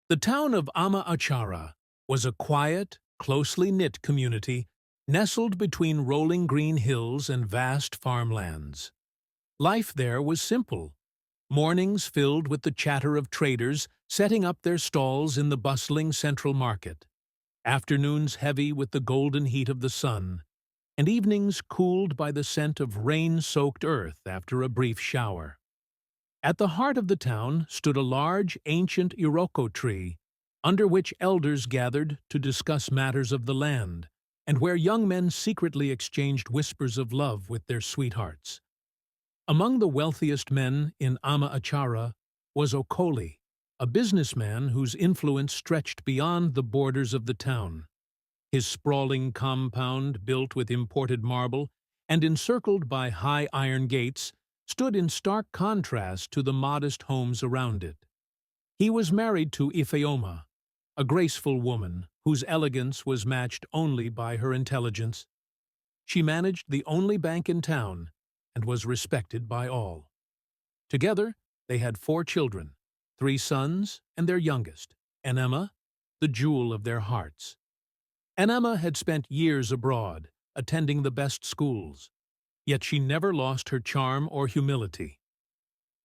The town of Ama-Achara was a quiet, closely knit community nestled between rolling green hills and vast farmlands. Life there was simple. Mornings filled with the chatter of traders setting up their stalls in the bustling central market, afternoons heavy with the golden heat of the sun, and evenings cooled by the scent of rain-soaked earth after a brief shower. At the heart of the town stood a large, ancient Iroko tree, under which elders gathered to discuss matters of the land, and where young men secretly exchanged whispers of love with their sweethearts. Among the wealthiest men in Ama-Achara was Okoli, a businessman whose influence stretched beyond the borders of the town. His sprawling compound, built with imported marble and encircled by high iron gates, stood in stark contrast to the modest homes around it. He was married to Ifeoma, a graceful woman whose elegance was matched only by her intelligence. She managed the only bank in town and was respected by all. Together, they had 4 children, 3 sons and their youngest, Enema, the jewel of their hearts. Enema had spent years abroad, attending the best schools, yet she never lost her charm or humility.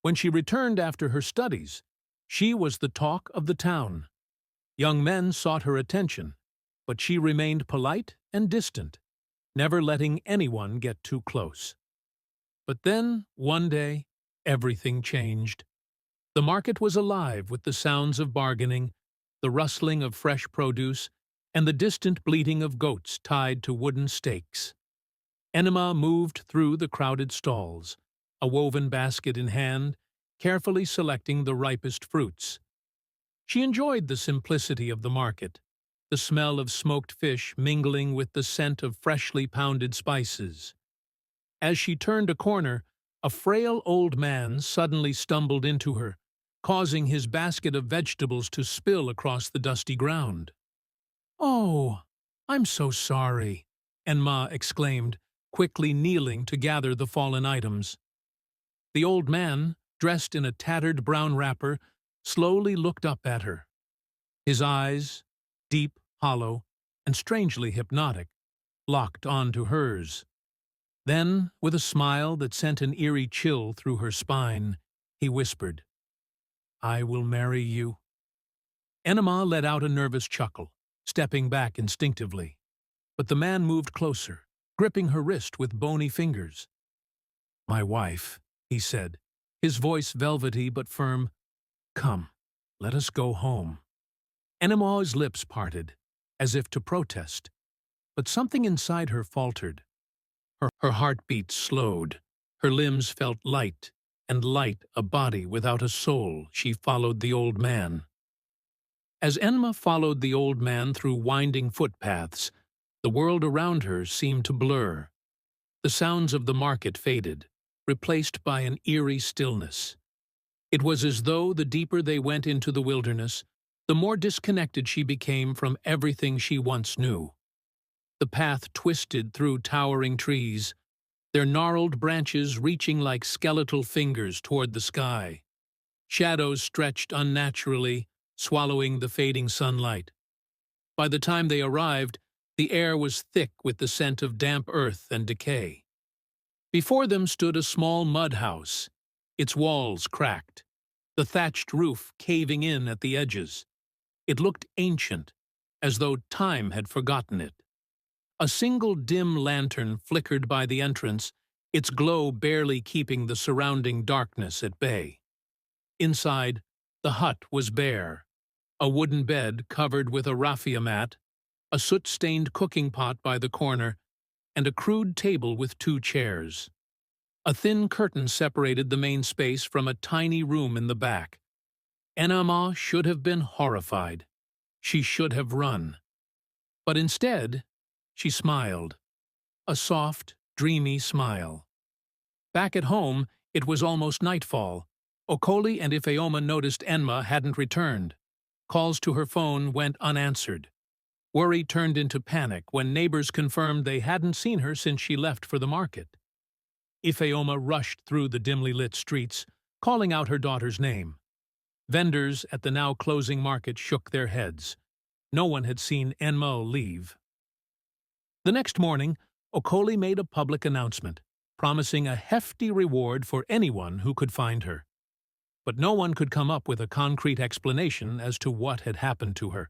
When she returned after her studies, she was the talk of the town. Young men sought her attention, but she remained polite and distant, never letting anyone get too close. But then, one day, everything changed. The market was alive with the sounds of bargaining, the rustling of fresh produce, and the distant bleating of goats tied to wooden stakes. Enema moved through the crowded stalls, a woven basket in hand, carefully selecting the ripest fruits. She enjoyed the simplicity of the market, the smell of smoked fish mingling with the scent of freshly pounded spices. As she turned a corner, a frail old man suddenly stumbled into her, causing his basket of vegetables to spill across the dusty ground. "Oh, I'm so sorry," Enma exclaimed, quickly kneeling to gather the fallen items. The old man, dressed in a tattered brown wrapper, slowly looked up at her. His eyes, deep, hollow, and strangely hypnotic, locked onto hers. Then, with a smile that sent an eerie chill through her spine, he whispered, "I will marry you." Enema let out a nervous chuckle, stepping back instinctively. But the man moved closer, gripping her wrist with bony fingers. "My wife," he said, his voice velvety but firm. "Come, let us go home." Enema's lips parted, as if to protest, but something inside her faltered. Her heartbeat slowed, her limbs felt light, and light a body without a soul. She followed the old man. As Enma followed the old man through winding footpaths, the world around her seemed to blur. The sounds of the market faded, replaced by an eerie stillness. It was as though the deeper they went into the wilderness, the more disconnected she became from everything she once knew. The path twisted through towering trees, their gnarled branches reaching like skeletal fingers toward the sky. Shadows stretched unnaturally, swallowing the fading sunlight. By the time they arrived, the air was thick with the scent of damp earth and decay. Before them stood a small mud house, its walls cracked, the thatched roof caving in at the edges. It looked ancient, as though time had forgotten it. A single dim lantern flickered by the entrance, its glow barely keeping the surrounding darkness at bay. Inside, the hut was bare, a wooden bed covered with a raffia mat, a soot-stained cooking pot by the corner, and a crude table with 2 chairs. A thin curtain separated the main space from a tiny room in the back. Enema should have been horrified. She should have run. But instead, she smiled. A soft, dreamy smile. Back at home, it was almost nightfall. Okoli and Ifeoma noticed Enma hadn't returned. Calls to her phone went unanswered. Worry turned into panic when neighbors confirmed they hadn't seen her since she left for the market. Ifeoma rushed through the dimly lit streets, calling out her daughter's name. Vendors at the now closing market shook their heads. No one had seen Enma leave. The next morning, Okoli made a public announcement, promising a hefty reward for anyone who could find her. But no one could come up with a concrete explanation as to what had happened to her.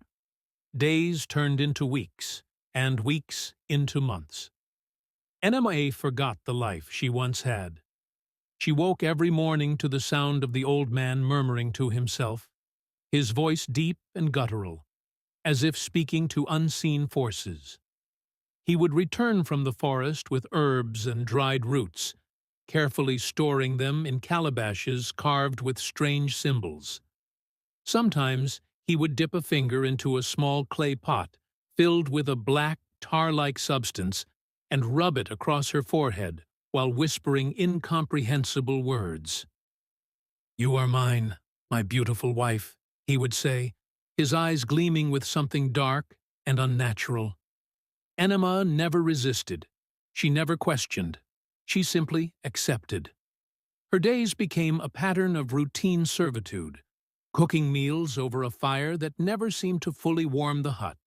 Days turned into weeks, and weeks into months. Enema forgot the life she once had. She woke every morning to the sound of the old man murmuring to himself, his voice deep and guttural, as if speaking to unseen forces. He would return from the forest with herbs and dried roots, carefully storing them in calabashes carved with strange symbols. Sometimes he would dip a finger into a small clay pot filled with a black, tar-like substance and rub it across her forehead while whispering incomprehensible words. "You are mine, my beautiful wife," he would say, his eyes gleaming with something dark and unnatural. Enema never resisted. She never questioned. She simply accepted. Her days became a pattern of routine servitude, cooking meals over a fire that never seemed to fully warm the hut,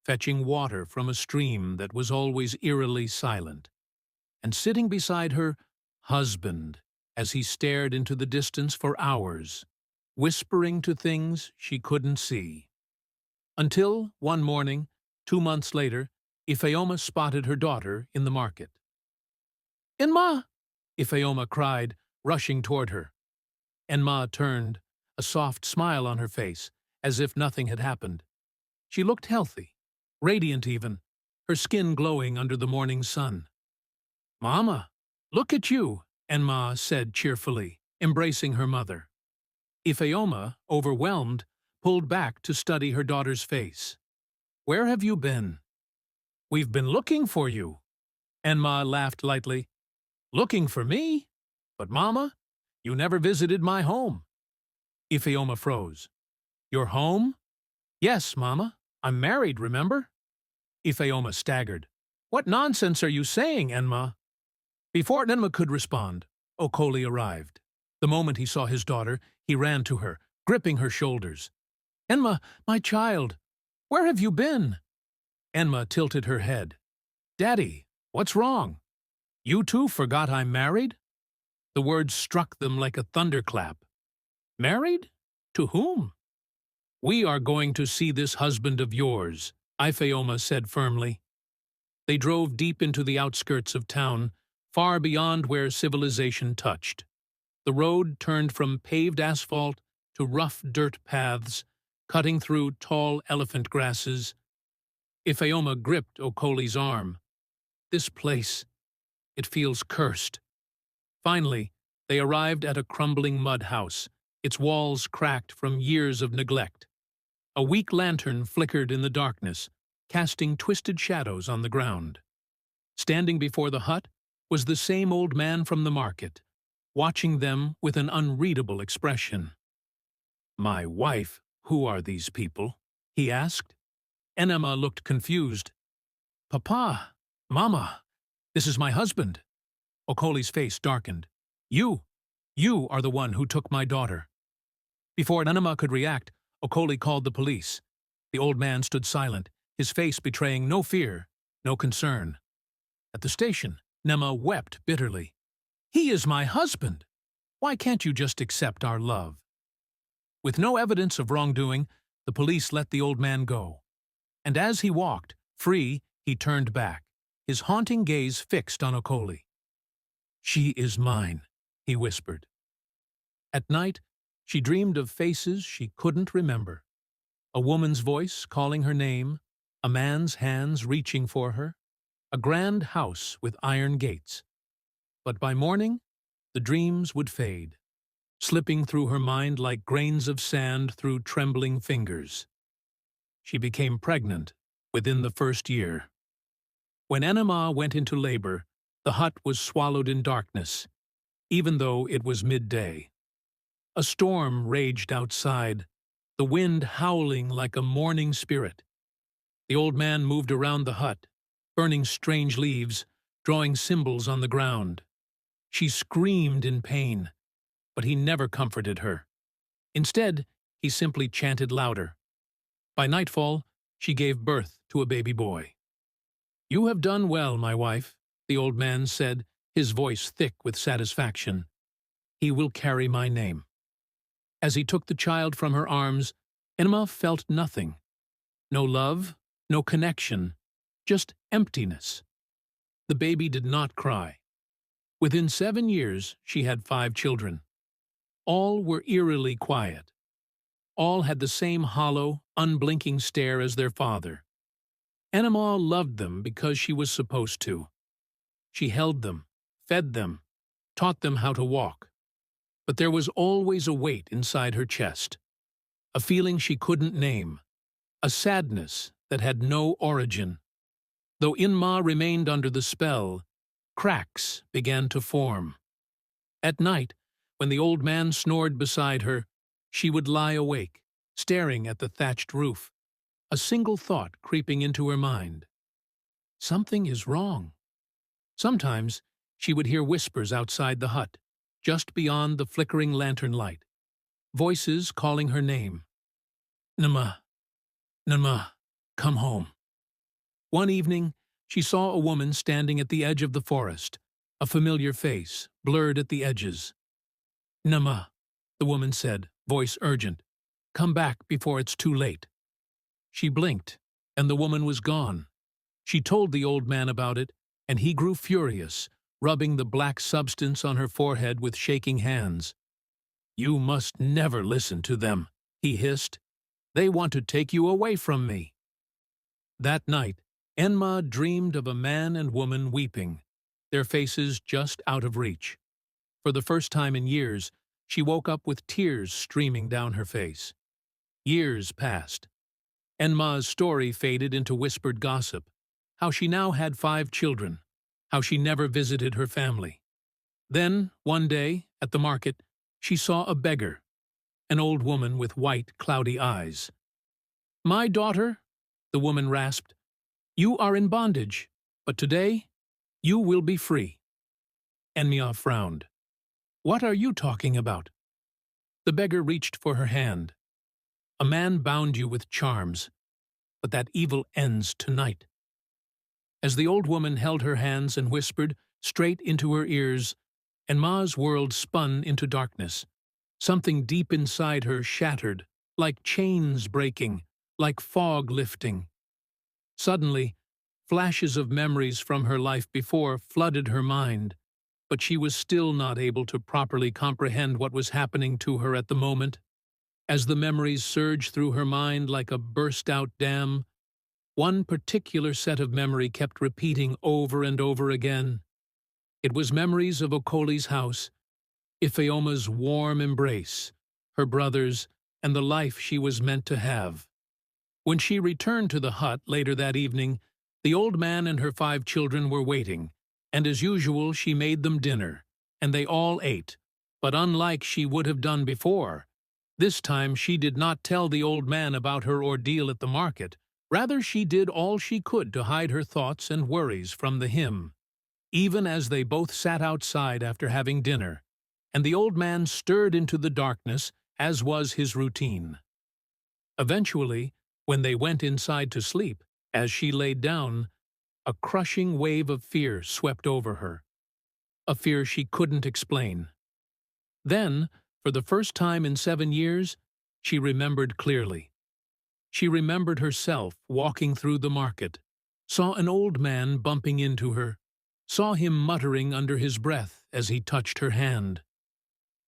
fetching water from a stream that was always eerily silent, and sitting beside her husband as he stared into the distance for hours, whispering to things she couldn't see. Until, one morning, 2 months later, Ifeoma spotted her daughter in the market. "Enma!" Ifeoma cried, rushing toward her. Enma turned, a soft smile on her face, as if nothing had happened. She looked healthy, radiant even, her skin glowing under the morning sun. "Mama, look at you," Enma said cheerfully, embracing her mother. Ifeoma, overwhelmed, pulled back to study her daughter's face. "Where have you been?" "We've been looking for you." Enma laughed lightly. "Looking for me? But, Mama, you never visited my home." Ifeoma froze. "Your home?" "Yes, Mama. I'm married, remember?" Ifeoma staggered. "What nonsense are you saying, Enma?" Before Enma could respond, Okoli arrived. The moment he saw his daughter, he ran to her, gripping her shoulders. "Enma, my child, where have you been?" Enma tilted her head. "Daddy, what's wrong? You too forgot I'm married?" The words struck them like a thunderclap. "Married? To whom?" "We are going to see this husband of yours," Ifeoma said firmly. They drove deep into the outskirts of town, far beyond where civilization touched. The road turned from paved asphalt to rough dirt paths, cutting through tall elephant grasses. Ifeoma gripped Okoli's arm. "This place, it feels cursed." Finally, they arrived at a crumbling mud house, its walls cracked from years of neglect. A weak lantern flickered in the darkness, casting twisted shadows on the ground. Standing before the hut was the same old man from the market, watching them with an unreadable expression. "My wife, who are these people?" he asked. Enema looked confused. "Papa, Mama, this is my husband." Okoli's face darkened. You are the one who took my daughter." Before Enema could react, Okoli called the police. The old man stood silent, his face betraying no fear, no concern. At the station, Enema wept bitterly. "He is my husband. Why can't you just accept our love?" With no evidence of wrongdoing, the police let the old man go. And as he walked, free, he turned back, his haunting gaze fixed on Okoli. "She is mine," he whispered. At night, she dreamed of faces she couldn't remember. A woman's voice calling her name, a man's hands reaching for her, a grand house with iron gates. But by morning, the dreams would fade, slipping through her mind like grains of sand through trembling fingers. She became pregnant within the first year. When Enema went into labor, the hut was swallowed in darkness, even though it was midday. A storm raged outside, the wind howling like a mourning spirit. The old man moved around the hut, burning strange leaves, drawing symbols on the ground. She screamed in pain, but he never comforted her. Instead, he simply chanted louder. By nightfall, she gave birth to a baby boy. "You have done well, my wife," the old man said, his voice thick with satisfaction. "He will carry my name." As he took the child from her arms, Enma felt nothing. No love, no connection, just emptiness. The baby did not cry. Within 7 years, she had 5 children. All were eerily quiet. All had the same hollow, unblinking stare as their father. Enema loved them because she was supposed to. She held them, fed them, taught them how to walk. But there was always a weight inside her chest, a feeling she couldn't name, a sadness that had no origin. Though Inma remained under the spell, cracks began to form. At night, when the old man snored beside her, she would lie awake, staring at the thatched roof, a single thought creeping into her mind. Something is wrong. Sometimes she would hear whispers outside the hut, just beyond the flickering lantern light, voices calling her name. "Nama, Nama, come home." One evening, she saw a woman standing at the edge of the forest, a familiar face, blurred at the edges. "Nama," the woman said, voice urgent. "Come back before it's too late." She blinked, and the woman was gone. She told the old man about it, and he grew furious, rubbing the black substance on her forehead with shaking hands. "You must never listen to them," he hissed. "They want to take you away from me." That night, Enma dreamed of a man and woman weeping, their faces just out of reach. For the first time in years, she woke up with tears streaming down her face. Years passed. Enma's story faded into whispered gossip, how she now had 5 children, how she never visited her family. Then, one day, at the market, she saw a beggar, an old woman with white, cloudy eyes. "My daughter," the woman rasped, "you are in bondage, but today you will be free." Enma frowned. "What are you talking about?" The beggar reached for her hand. "A man bound you with charms, but that evil ends tonight." As the old woman held her hands and whispered straight into her ears, Enma's world spun into darkness. Something deep inside her shattered, like chains breaking, like fog lifting. Suddenly, flashes of memories from her life before flooded her mind, but she was still not able to properly comprehend what was happening to her at the moment. As the memories surged through her mind like a burst-out dam, one particular set of memory kept repeating over and over again. It was memories of Okoli's house, Ifeoma's warm embrace, her brothers, and the life she was meant to have. When she returned to the hut later that evening, the old man and her 5 children were waiting, and as usual she made them dinner, and they all ate. But unlike she would have done before, this time she did not tell the old man about her ordeal at the market. Rather, she did all she could to hide her thoughts and worries from the him. Even as they both sat outside after having dinner, and the old man stirred into the darkness, as was his routine. Eventually, when they went inside to sleep, as she laid down, a crushing wave of fear swept over her, a fear she couldn't explain. Then, for the first time in 7 years, she remembered clearly. She remembered herself walking through the market, saw an old man bumping into her, saw him muttering under his breath as he touched her hand.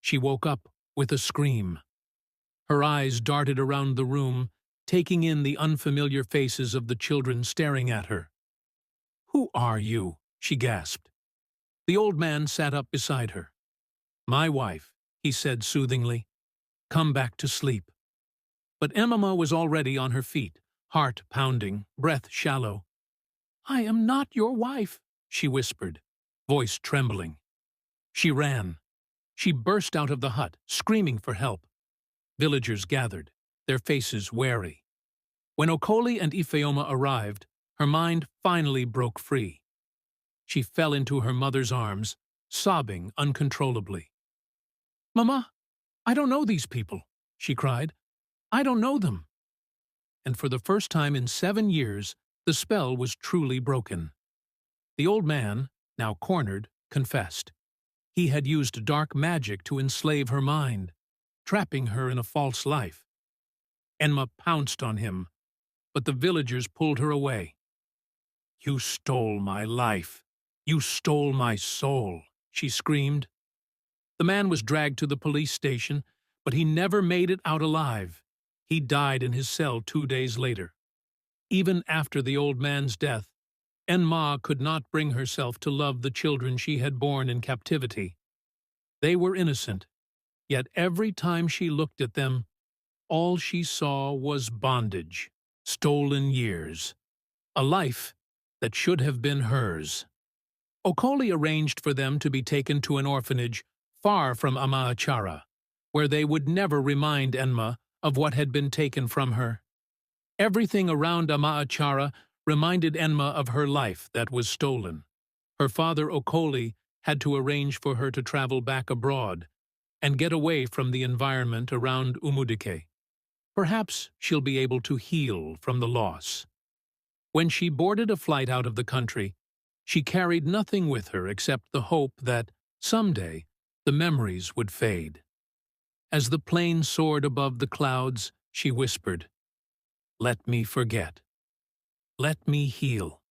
She woke up with a scream. Her eyes darted around the room, taking in the unfamiliar faces of the children staring at her. "Who are you?" she gasped. The old man sat up beside her. "My wife," he said soothingly. "Come back to sleep." But Emma was already on her feet, heart pounding, breath shallow. "I am not your wife," she whispered, voice trembling. She ran. She burst out of the hut, screaming for help. Villagers gathered, their faces wary. When Okoli and Ifeoma arrived, her mind finally broke free. She fell into her mother's arms, sobbing uncontrollably. "Mama, I don't know these people. she cried. "I don't know them." And for the first time in 7 years, the spell was truly broken. The old man, now cornered, confessed. He had used dark magic to enslave her mind, trapping her in a false life. Enma pounced on him, but the villagers pulled her away. "You stole my life. You stole my soul," she screamed. The man was dragged to the police station, but he never made it out alive. He died in his cell 2 days later. Even after the old man's death, Enma could not bring herself to love the children she had borne in captivity. They were innocent, yet every time she looked at them, all she saw was bondage, stolen years, a life that should have been hers. Okoli arranged for them to be taken to an orphanage far from Amaachara, where they would never remind Enma of what had been taken from her. Everything around Amaachara reminded Enma of her life that was stolen. Her father Okoli had to arrange for her to travel back abroad and get away from the environment around Umudike. Perhaps she'll be able to heal from the loss. When she boarded a flight out of the country, she carried nothing with her except the hope that, someday, the memories would fade. As the plane soared above the clouds, she whispered, "Let me forget. Let me heal."